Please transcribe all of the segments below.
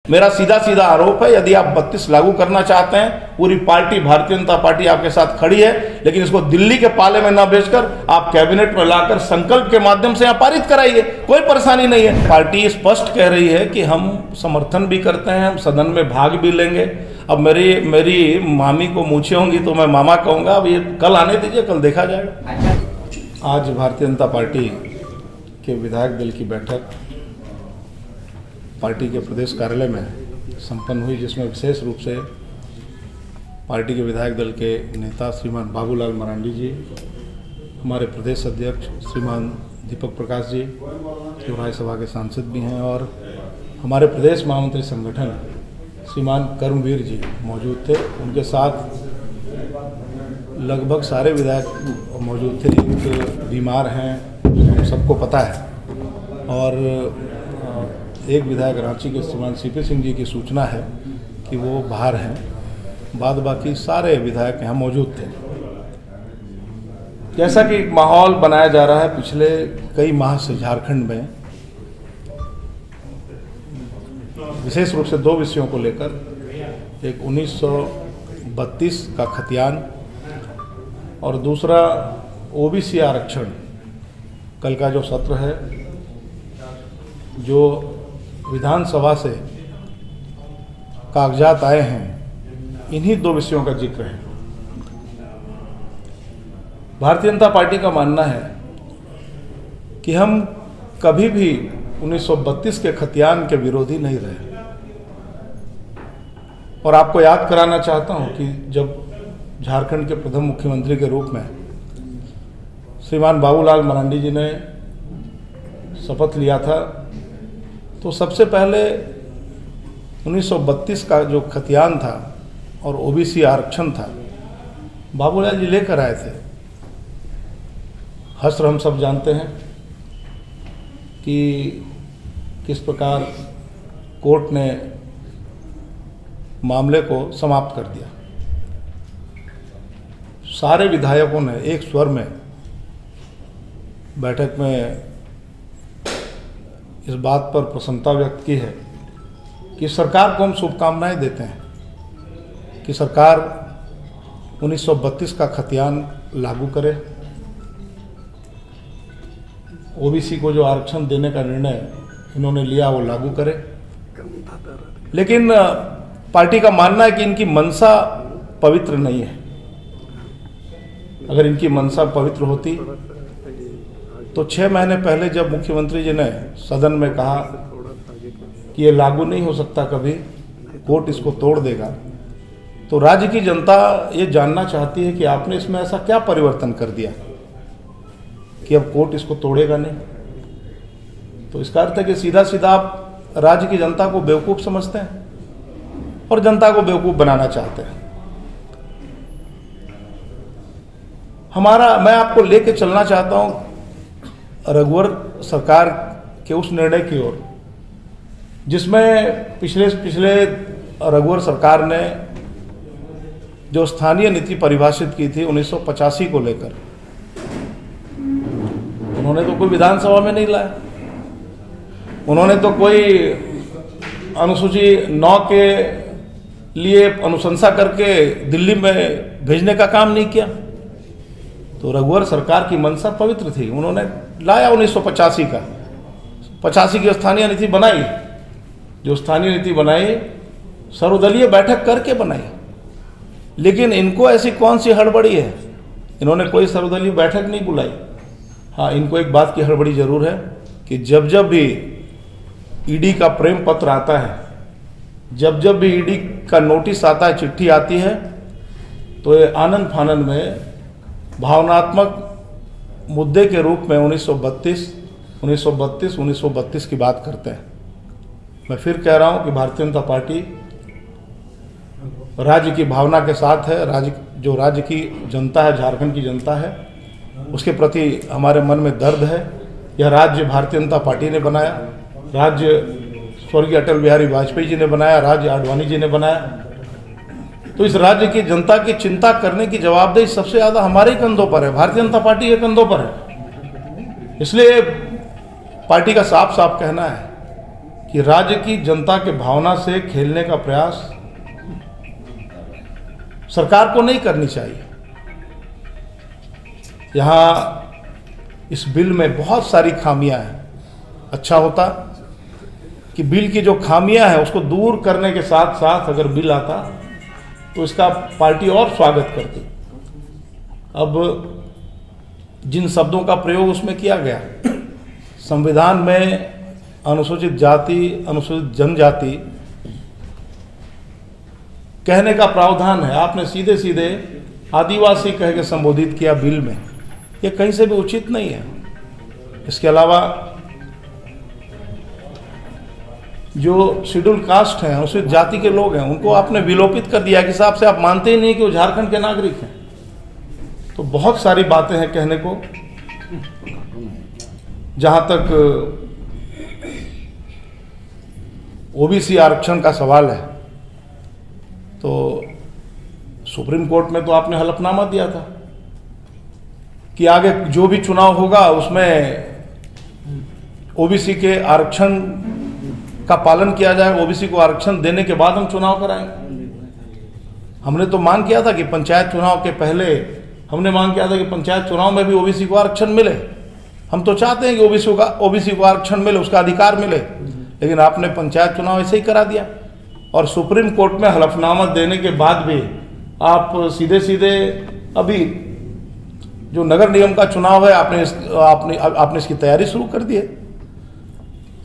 मेरा सीधा सीधा आरोप है, यदि आप 32 लागू करना चाहते हैं, पूरी पार्टी भारतीय जनता पार्टी आपके साथ खड़ी है, लेकिन इसको दिल्ली के पाले में न भेजकर आप कैबिनेट में लाकर संकल्प के माध्यम से यहाँ पारित कराइए, कोई परेशानी नहीं है। पार्टी स्पष्ट कह रही है कि हम समर्थन भी करते हैं, हम सदन में भाग भी लेंगे। अब मेरी मामी को मूछें होंगी तो मैं मामा कहूँगा, अब ये कल आने दीजिए, कल देखा जाएगा। आज भारतीय जनता पार्टी के विधायक दल की बैठक पार्टी के प्रदेश कार्यालय में संपन्न हुई, जिसमें विशेष रूप से पार्टी के विधायक दल के नेता श्रीमान बाबूलाल मरांडी जी, हमारे प्रदेश अध्यक्ष श्रीमान दीपक प्रकाश जी, जो राज्यसभा के सांसद भी हैं, और हमारे प्रदेश महामंत्री संगठन श्रीमान कर्मवीर जी मौजूद थे। उनके साथ लगभग सारे विधायक मौजूद थे। एक बीमार हैं, हम सबको पता है, और एक विधायक रांची के श्रीमान सीपी सिंह जी की सूचना है कि वो बाहर हैं। बाद बाकी सारे विधायक यहाँ मौजूद थे। जैसा कि एक माहौल बनाया जा रहा है पिछले कई माह से झारखंड में, विशेष रूप से दो विषयों को लेकर, एक 1932 का खतियान और दूसरा ओबीसी आरक्षण। कल का जो सत्र है, जो विधानसभा से कागजात आए हैं, इन्हीं दो विषयों का जिक्र है। भारतीय जनता पार्टी का मानना है कि हम कभी भी 1932 के खतियान के विरोधी नहीं रहे, और आपको याद कराना चाहता हूं कि जब झारखंड के प्रथम मुख्यमंत्री के रूप में श्रीमान बाबूलाल मरांडी जी ने शपथ लिया था, तो सबसे पहले 1932 का जो खतियान था और ओबीसी आरक्षण था, बाबूलाल जी लेकर आए थे। हश्र हम सब जानते हैं कि किस प्रकार कोर्ट ने मामले को समाप्त कर दिया। सारे विधायकों ने एक स्वर में बैठक में इस बात पर प्रसन्नता व्यक्त की है कि सरकार को हम शुभकामनाएं देते हैं कि सरकार 1932 का खतियान लागू करे, ओबीसी को जो आरक्षण देने का निर्णय इन्होंने लिया वो लागू करे। लेकिन पार्टी का मानना है कि इनकी मनसा पवित्र नहीं है। अगर इनकी मनसा पवित्र होती तो 6 महीने पहले जब मुख्यमंत्री जी ने सदन में कहा कि ये लागू नहीं हो सकता, कभी कोर्ट इसको तोड़ देगा, तो राज्य की जनता ये जानना चाहती है कि आपने इसमें ऐसा क्या परिवर्तन कर दिया कि अब कोर्ट इसको तोड़ेगा नहीं। तो इसका अर्थ है कि सीधा सीधा आप राज्य की जनता को बेवकूफ़ समझते हैं और जनता को बेवकूफ़ बनाना चाहते हैं। मैं आपको लेके चलना चाहता हूं रघुवर सरकार के उस निर्णय की ओर, जिसमें पिछले रघुवर सरकार ने जो स्थानीय नीति परिभाषित की थी 1985 को लेकर, उन्होंने तो कोई विधानसभा में नहीं लाया। उन्होंने तो कोई अनुसूची 9 के लिए अनुशंसा करके दिल्ली में भेजने का काम नहीं किया। तो रघुवर सरकार की मनसा पवित्र थी, उन्होंने लाया 1985 का, 85 की स्थानीय नीति बनाई। जो स्थानीय नीति बनाई सर्वदलीय बैठक करके बनाई। लेकिन इनको ऐसी कौन सी हड़बड़ी है, इन्होंने कोई सर्वदलीय बैठक नहीं बुलाई। हाँ, इनको एक बात की हड़बड़ी जरूर है कि जब जब भी ईडी का प्रेम पत्र आता है, जब जब भी ईडी का नोटिस आता है, चिट्ठी आती है, तो ये आनंद फानंद में भावनात्मक मुद्दे के रूप में 1932 की बात करते हैं। मैं फिर कह रहा हूं कि भारतीय जनता पार्टी राज्य की भावना के साथ है। राज्य की जनता है, झारखंड की जनता है, उसके प्रति हमारे मन में दर्द है। यह राज्य भारतीय जनता पार्टी ने बनाया, राज्य स्वर्गीय अटल बिहारी वाजपेयी जी ने बनाया, राज्य आडवाणी जी ने बनाया। तो इस राज्य की जनता की चिंता करने की जवाबदेही सबसे ज़्यादा हमारे ही कंधों पर है, भारतीय जनता पार्टी के कंधों पर है। इसलिए पार्टी का साफ साफ कहना है कि राज्य की जनता के भावना से खेलने का प्रयास सरकार को नहीं करनी चाहिए। यहाँ इस बिल में बहुत सारी खामियां हैं। अच्छा होता कि बिल की जो खामियां हैं उसको दूर करने के साथ साथ अगर बिल आता तो इसका पार्टी और स्वागत करती। अब जिन शब्दों का प्रयोग उसमें किया गया, संविधान में अनुसूचित जाति, अनुसूचित जनजाति कहने का प्रावधान है, आपने सीधे सीधे आदिवासी कह के संबोधित किया बिल में, ये कहीं से भी उचित नहीं है। इसके अलावा जो शेड्यूल कास्ट हैं, अनुसूचित जाति के लोग हैं, उनको आपने विलोपित कर दिया कि साहब से आप मानते ही नहीं कि वो झारखंड के नागरिक हैं। तो बहुत सारी बातें हैं कहने को। जहां तक ओबीसी आरक्षण का सवाल है, तो सुप्रीम कोर्ट में तो आपने हलफनामा दिया था कि आगे जो भी चुनाव होगा उसमें ओबीसी के आरक्षण का पालन किया जाए, ओबीसी को आरक्षण देने के बाद हम चुनाव कराएंगे। हमने तो मांग किया था कि पंचायत चुनाव के पहले हमने मांग किया था कि पंचायत चुनाव में भी ओबीसी को आरक्षण मिले। हम तो चाहते हैं कि ओबीसी को आरक्षण मिले, उसका अधिकार मिले, लेकिन आपने पंचायत चुनाव ऐसे ही करा दिया। और सुप्रीम कोर्ट में हलफनामा देने के बाद भी आप सीधे सीधे अभी जो नगर निगम का चुनाव है आपने इसकी तैयारी शुरू कर दी है,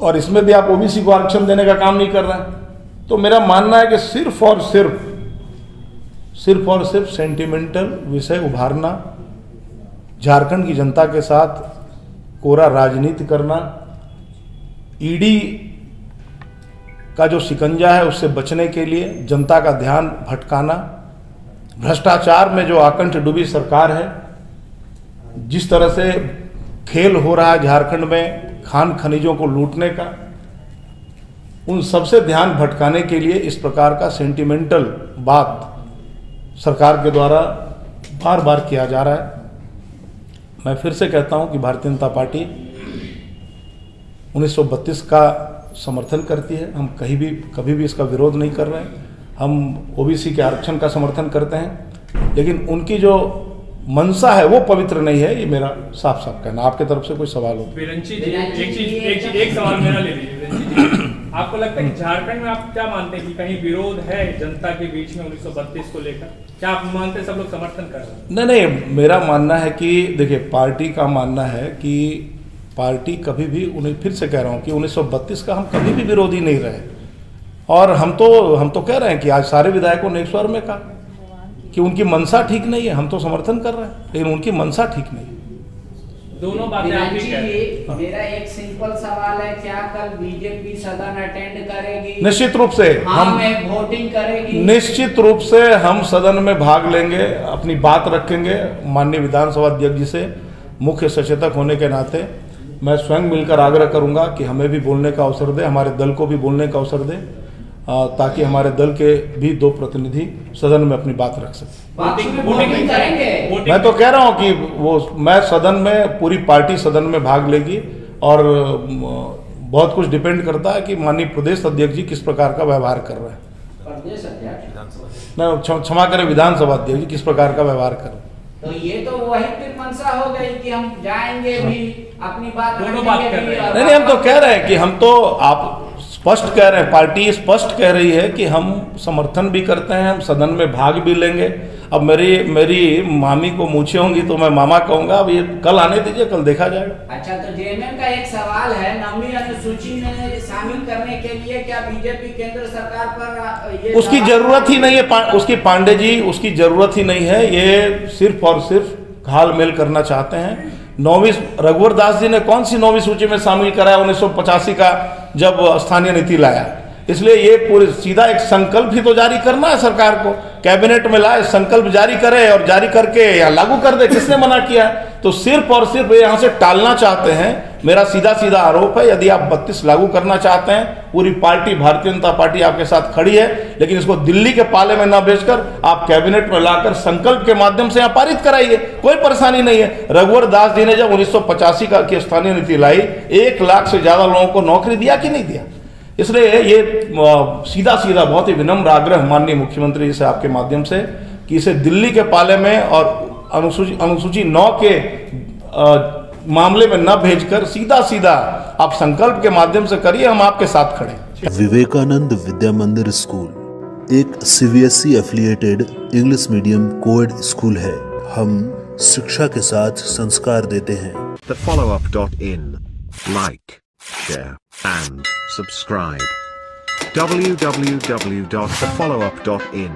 और इसमें भी आप ओबीसी को आरक्षण देने का काम नहीं कर रहे हैं। तो मेरा मानना है कि सिर्फ और सिर्फ सेंटिमेंटल विषय उभारना, झारखंड की जनता के साथ कोरा राजनीति करना, ईडी का जो शिकंजा है उससे बचने के लिए जनता का ध्यान भटकाना, भ्रष्टाचार में जो आकंठ डूबी सरकार है, जिस तरह से खेल हो रहा है झारखंड में खान खनिजों को लूटने का, उन सबसे ध्यान भटकाने के लिए इस प्रकार का सेंटिमेंटल बात सरकार के द्वारा बार बार किया जा रहा है। मैं फिर से कहता हूं कि भारतीय जनता पार्टी 1932 का समर्थन करती है। हम कभी भी इसका विरोध नहीं कर रहे हैं। हम ओबीसी के आरक्षण का समर्थन करते हैं, लेकिन उनकी जो मंशा है वो पवित्र नहीं है, ये मेरा साफ साफ कहना। आपके तरफ से कोई सवाल हो? एक सवाल मेरा ले लीजिए। आपको लगता है कि झारखंड में आप क्या मानते हैं कि कहीं विरोध है जनता के बीच में 1932 को लेकर? क्या आप मानते हैं सब लोग समर्थन कर रहे हैं? नहीं, मेरा मानना है कि देखिए, पार्टी का मानना है कि पार्टी कभी भी, उन्हें फिर से कह रहा हूं कि 1932 का हम कभी भी विरोधी नहीं रहे। और हम तो कह रहे हैं कि आज सारे विधायकों ने एक स्वर में कहा कि उनकी मंशा ठीक नहीं है। हम तो समर्थन कर रहे हैं, लेकिन उनकी मंशा ठीक नहीं है। दोनों बातें आप ठीक है। मेरा एक सिंपल सवाल है, क्या कल बीजेपी सदन अटेंड करेगी? निश्चित रूप से हम वोटिंग करेगी। निश्चित रूप से हम सदन में भाग लेंगे, अपनी बात रखेंगे। माननीय विधानसभा अध्यक्ष जी से मुख्य सचेतक होने के नाते मैं स्वयं मिलकर आग्रह करूंगा कि हमें भी बोलने का अवसर दे, हमारे दल को भी बोलने का अवसर दे, ताकि हमारे दल के भी 2 प्रतिनिधि सदन में अपनी बात रख सकें। वोटिंग करेंगे। मैं तो कह रहा हूं कि मैं सदन में, पूरी पार्टी सदन में भाग लेगी, और बहुत कुछ डिपेंड करता है कि माननीय प्रदेश अध्यक्ष जी किस प्रकार का व्यवहार कर रहे हैं। प्रदेश अध्यक्ष मैं क्षमा करें, विधानसभा अध्यक्ष जी किस प्रकार का व्यवहार कर रहे हैं। तो ये तो वही फिर मंशा हो गई कि हम जाएंगे भी, अपनी बात दोनों बात कर रहे हैं। नहीं, हम तो कह रहे हैं कि हम तो, आप स्पष्ट कह रहे हैं, पार्टी स्पष्ट कह रही है कि हम समर्थन भी करते हैं, हम सदन में भाग भी लेंगे। अब मेरी मामी को मूछे होंगी तो मैं मामा कहूंगा। अब ये कल आने दीजिए, कल देखा जाएगा। अच्छा, तो जेएमएम का एक सवाल है, 9वीं अनुसूची में शामिल करने के लिए क्या बीजेपी केंद्र सरकार पर ये उसकी जरूरत ही नहीं है, उसकी पांडे जी, उसकी जरूरत ही नहीं है। ये सिर्फ और सिर्फ घाल मेल करना चाहते हैं। 9वीं रघुवर दास जी ने कौन सी 9वीं सूची में शामिल कराया 1985 का, जब स्थानीय नीति लाया? इसलिए ये पूरी सीधा एक संकल्प ही तो जारी करना है सरकार को, कैबिनेट में लाए, संकल्प जारी करे और जारी करके या लागू कर दे। किसने मना किया? तो सिर्फ और सिर्फ यहाँ से टालना चाहते हैं। मेरा सीधा सीधा आरोप है, यदि आप 32 लागू करना चाहते हैं, पूरी पार्टी, भारतीय जनता पार्टी आपके साथ खड़ी है, लेकिन इसको दिल्ली के पाले में न भेजकर आप कैबिनेट में लाकर संकल्प के माध्यम से यहाँ पारित कराइए, कोई परेशानी नहीं है। रघुवर दास जी ने जब 1985 की स्थानीय नीति लाई, 1 लाख से ज्यादा लोगों को नौकरी दिया कि नहीं दिया? इसलिए ये सीधा सीधा बहुत ही विनम्र आग्रह माननीय मुख्यमंत्री जी से आपके माध्यम से कि इसे दिल्ली के पाले में और अनुसूची 9 के मामले में न भेजकर सीधा सीधा आप संकल्प के माध्यम से करिए, हम आपके साथ खड़े हैं। विवेकानंद विद्या मंदिर स्कूल एक CBSE affiliated English medium coed school है। हम शिक्षा के साथ संस्कार देते हैं। thefollowup.in Like, share and subscribe. www.thefollowup.in